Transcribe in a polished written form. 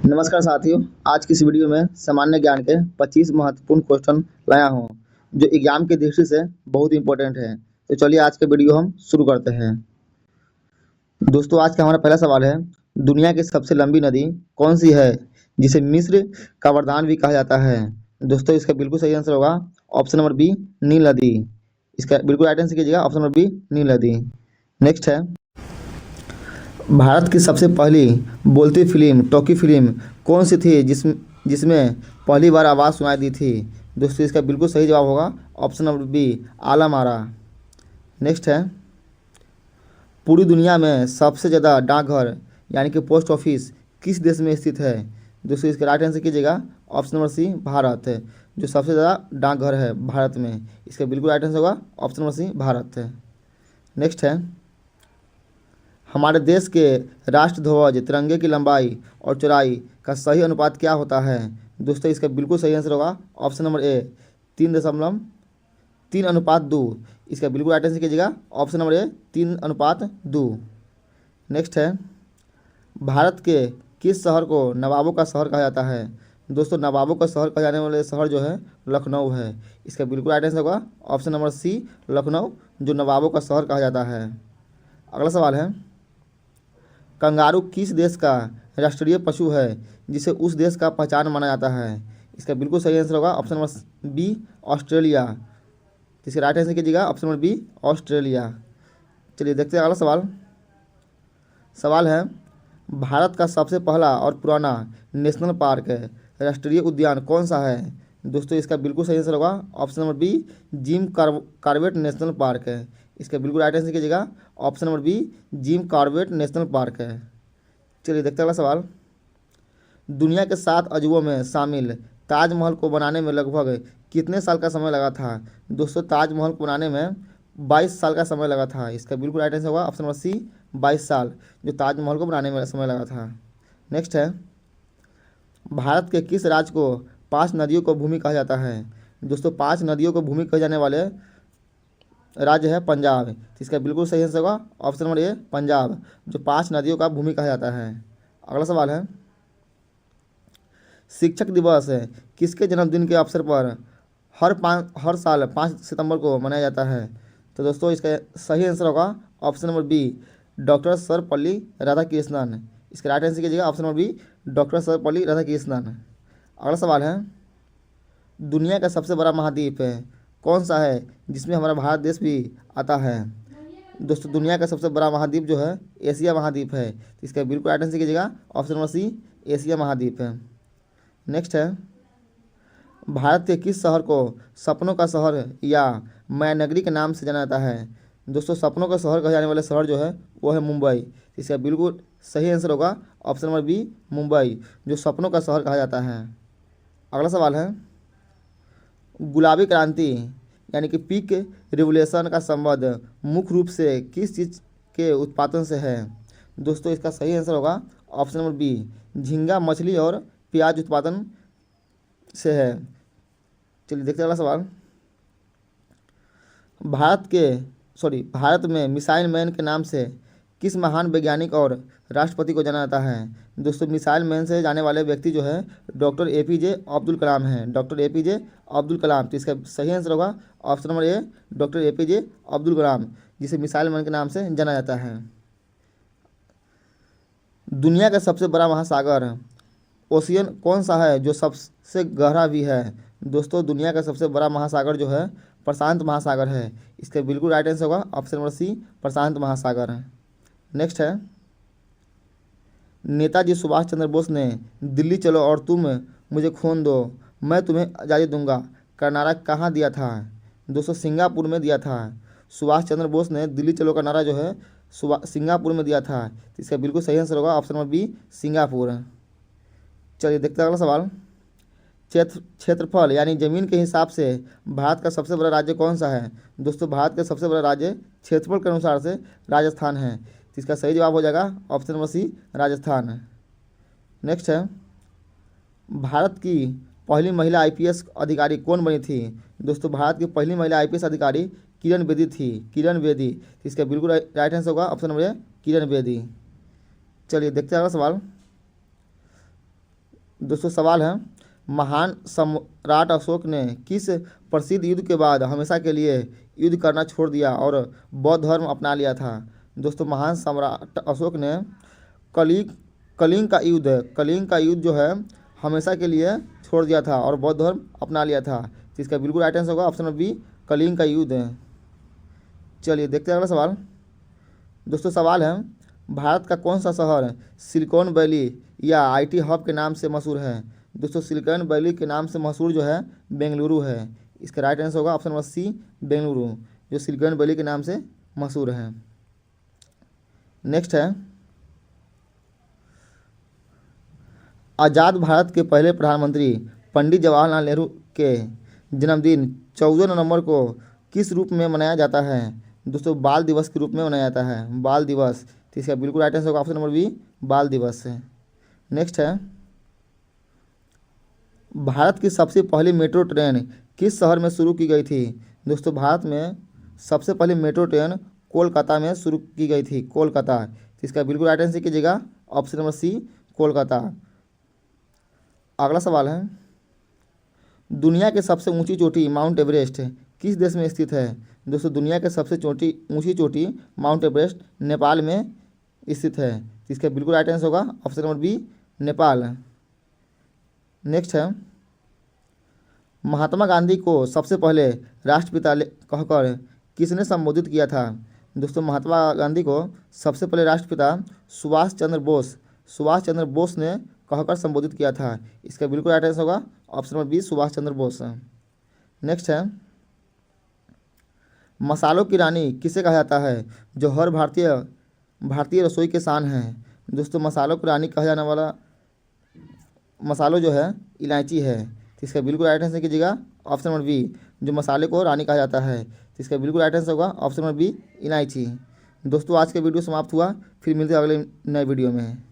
नमस्कार साथियों, आज की इस वीडियो में सामान्य ज्ञान के 25 महत्वपूर्ण क्वेश्चन लाया हूँ, जो एग्जाम की दृष्टि से बहुत इंपॉर्टेंट है। तो चलिए आज का वीडियो हम शुरू करते हैं। दोस्तों, आज का हमारा पहला सवाल है, दुनिया की सबसे लंबी नदी कौन सी है, जिसे मिस्र का वरदान भी कहा जाता है। दोस्तों, इसका बिल्कुल सही आंसर होगा ऑप्शन नंबर बी, नील नदी। इसका बिल्कुल राइट आंसर कीजिएगा, ऑप्शन नंबर बी, नील नदी। नेक्स्ट है, भारत की सबसे पहली बोलती फिल्म टॉकी फिल्म कौन सी थी जिसमें पहली बार आवाज़ सुनाई दी थी। दोस्तों, इसका बिल्कुल सही जवाब होगा option number B, Alam Ara. Next है, पूरी दुनिया में सबसे ज़्यादा डाकघर यानी कि पोस्ट ऑफिस किस देश में स्थित है। दोस्तों, इसका राइट आंसर कीजिएगा, ऑप्शन नंबर सी, भारत है। जो सबसे ज़्यादा डाकघर है भारत में, इसका बिल्कुल राइट आंसर होगा ऑप्शन नंबर सी, भारत है। नेक्स्ट है, हमारे देश के राष्ट्रध्वज तिरंगे की लंबाई और चौड़ाई का सही अनुपात क्या होता है। दोस्तों, इसका बिल्कुल सही आंसर होगा ऑप्शन नंबर ए, 3.3:2। इसका बिल्कुल राइट आंसर कीजिएगा, ऑप्शन नंबर ए, 3:2। नेक्स्ट है, भारत के किस शहर को नवाबों का शहर कहा जाता है। दोस्तों, नवाबों का शहर कहा जाने वाले शहर जो है लखनऊ है। इसका बिल्कुल राइट आंसर होगा ऑप्शन नंबर सी, लखनऊ, जो नवाबों का शहर कहा जाता है। अगला सवाल है, कंगारू किस देश का राष्ट्रीय पशु है जिसे उस देश का पहचान माना जाता है। इसका बिल्कुल सही आंसर होगा ऑप्शन नंबर बी, ऑस्ट्रेलिया। इसका राइट आंसर कीजिएगा, ऑप्शन नंबर बी, ऑस्ट्रेलिया। चलिए देखते हैं अगला सवाल। सवाल है, भारत का सबसे पहला और पुराना नेशनल पार्क है राष्ट्रीय उद्यान कौन सा है। दोस्तों, इसका बिल्कुल सही आंसर होगा option number B, Jim Corbett National Park है। इसका बिल्कुल राइट आंसर कीजिएगा, option number B, Jim Corbett National Park है। चलिए देखते हैं अगला सवाल। दुनिया के 7 अजूबों में शामिल ताजमहल को बनाने में लगभग कितने साल का समय लगा था। दोस्तों, ताजमहल को बनाने में 22 साल का समय लगा था। इसका बिल्कुल राइट आंसर होगा ऑप्शन नंबर सी, 22 साल, जो ताजमहल को बनाने में समय लगा था। नेक्स्ट है, भारत के किस राज्य को 5 नदियों को भूमि कहा जाता है। दोस्तों, 5 नदियों को भूमि कहे जाने वाले राज्य है पंजाब। इसका बिल्कुल सही आंसर होगा ऑप्शन नंबर ए, पंजाब, जो 5 नदियों का भूमि कहा जाता है। अगला सवाल है, शिक्षक दिवस है किसके जन्मदिन के अवसर पर हर साल 5 सितंबर को मनाया जाता है। तो दोस्तों, इसका सही आंसर होगा option number B, doctor Sarvepalli Radhakrishnan. इसका राइट आंसर कीजिएगा, option number B, doctor Sarvepalli Radhakrishnan. अगला सवाल है, दुनिया का सबसे बड़ा महाद्वीप है कौन सा है जिसमें हमारा भारत देश भी आता है। दोस्तों, दुनिया का सबसे बड़ा महाद्वीप जो है एशिया महाद्वीप है। तो इसका बिल्कुल राइट आंसर कीजिएगा, ऑप्शन नंबर सी, एशिया महाद्वीप है। नेक्स्ट है, भारत के किस शहर को सपनों का शहर या मायानगरी के नाम से जाना जाता है। दोस्तों, सपनों का शहर कहे जाने वाले शहर जो है वो है मुंबई। इसका बिल्कुल सही आंसर होगा ऑप्शन नंबर बी, मुंबई, जो सपनों का शहर कहा जाता है। अगला सवाल है, गुलाबी क्रांति यानी कि पिंक रिवोल्यूशन का संबंध मुख्य रूप से किस चीज़ के उत्पादन से है। दोस्तों, इसका सही आंसर होगा ऑप्शन नंबर बी, झींगा मछली और प्याज उत्पादन से है। चलिए देखते हैं अगला सवाल। भारत में मिसाइल मैन के नाम से किस महान वैज्ञानिक और राष्ट्रपति को जाना जाता है। दोस्तों, मिसाइल मैन से जाने वाले व्यक्ति जो है डॉक्टर APJ अब्दुल कलाम हैं। Doctor APJ Abdul Kalam. तो इसका सही आंसर होगा option number A, doctor APJ Abdul Kalam, जिसे मिसाइल मैन के नाम से जाना जाता है। दुनिया का सबसे बड़ा महासागर ओशियन कौन सा है जो सबसे गहरा भी है। दोस्तों, दुनिया का सबसे बड़ा महासागर जो है प्रशांत महासागर है। इसका बिल्कुल राइट आंसर होगा ऑप्शन नंबर सी, प्रशांत महासागर है। नेक्स्ट है, नेताजी सुभाष चंद्र बोस ने दिल्ली चलो और तुम मुझे खून दो मैं तुम्हें आज़ादी दूंगा का नारा कहाँ दिया था। दोस्तों, सिंगापुर में दिया था। सुभाष चंद्र बोस ने दिल्ली चलो का नारा जो है सिंगापुर में दिया था। इसका बिल्कुल सही आंसर होगा ऑप्शन नंबर बी, सिंगापुर। चलिए देखते हैं अगला सवाल। क्षेत्रफल यानी ज़मीन के हिसाब से भारत का सबसे बड़ा राज्य कौन सा है। दोस्तों, भारत का सबसे बड़ा राज्य क्षेत्रफल के अनुसार से राजस्थान है। तो इसका सही जवाब हो जाएगा option number C, Rajasthan. Next है, भारत की पहली महिला IPS अधिकारी कौन बनी थी। दोस्तों, भारत की पहली महिला IPS अधिकारी किरण बेदी थी। किरण बेदी। तो इसका बिल्कुल राइट आंसर होगा ऑप्शन नंबर ए, किरण बेदी। चलिए देखते हैं अगला सवाल। दोस्तों सवाल है, महान सम्राट अशोक ने किस प्रसिद्ध युद्ध के बाद हमेशा के लिए युद्ध करना छोड़ दिया और बौद्ध धर्म अपना लिया था? दोस्तों महान सम्राट अशोक ने कलिंग कलिंग का युद्ध जो है हमेशा के लिए छोड़ दिया था और बौद्ध धर्म अपना लिया था। तो इसका बिल्कुल राइट आंसर होगा ऑप्शन नंबर बी, कलिंग का युद्ध है। चलिए देखते हैं अगला सवाल। दोस्तों सवाल है, भारत का कौन सा शहर सिलिकॉन वैली या आईटी हब के नाम से मशहूर है? दोस्तों सिलिकॉन वैली के नाम से मशहूर जो है बेंगलुरु है। इसका राइट आंसर होगा ऑप्शन नंबर सी, बेंगलुरु, जो सिलिकॉन वैली के नाम से मशहूर है। नेक्स्ट है, आज़ाद भारत के पहले प्रधानमंत्री पंडित जवाहरलाल नेहरू के जन्मदिन 14 नवंबर को किस रूप में मनाया जाता है? दोस्तों बाल दिवस के रूप में मनाया जाता है, बाल दिवस। तो इसका बिल्कुल राइट आंसर होगा ऑप्शन नंबर बी, बाल दिवस है। नेक्स्ट है, भारत की सबसे पहली मेट्रो ट्रेन किस शहर में शुरू की गई थी? दोस्तों भारत में सबसे पहली मेट्रो ट्रेन कोलकाता में शुरू की गई थी, कोलकाता। तो इसका बिल्कुल राइट आंसर कीजिएगा ऑप्शन नंबर सी, कोलकाता। अगला सवाल है, दुनिया की सबसे ऊंची चोटी माउंट एवरेस्ट किस देश में स्थित है? दोस्तों दुनिया की सबसे ऊंची चोटी माउंट एवरेस्ट नेपाल में स्थित है। इसका बिल्कुल राइट आंसर होगा option number B, Nepal. Next है, महात्मा गांधी को सबसे पहले राष्ट्रपिता कहकर किसने संबोधित किया था? दोस्तों महात्मा गांधी को सबसे पहले राष्ट्रपिता सुभाष चंद्र बोस ने कहकर संबोधित किया था। इसका बिल्कुल राइट आंसर होगा option number B, Subhash Chandra Bose. Next है, मसालों की रानी किसे कहा जाता है जो हर भारतीय रसोई के शान है? दोस्तों मसालों की रानी कहा जाने वाला मसालों जो है इलायची है। तो इसका बिल्कुल राइट आंसर कीजिएगा ऑप्शन नंबर बी, जो मसाले को रानी कहा जाता है। तो इसका बिल्कुल राइट आंसर होगा ऑप्शन नंबर बी, इलायची। दोस्तों आज का वीडियो समाप्त हुआ, फिर मिलते हैं अगले नए वीडियो में।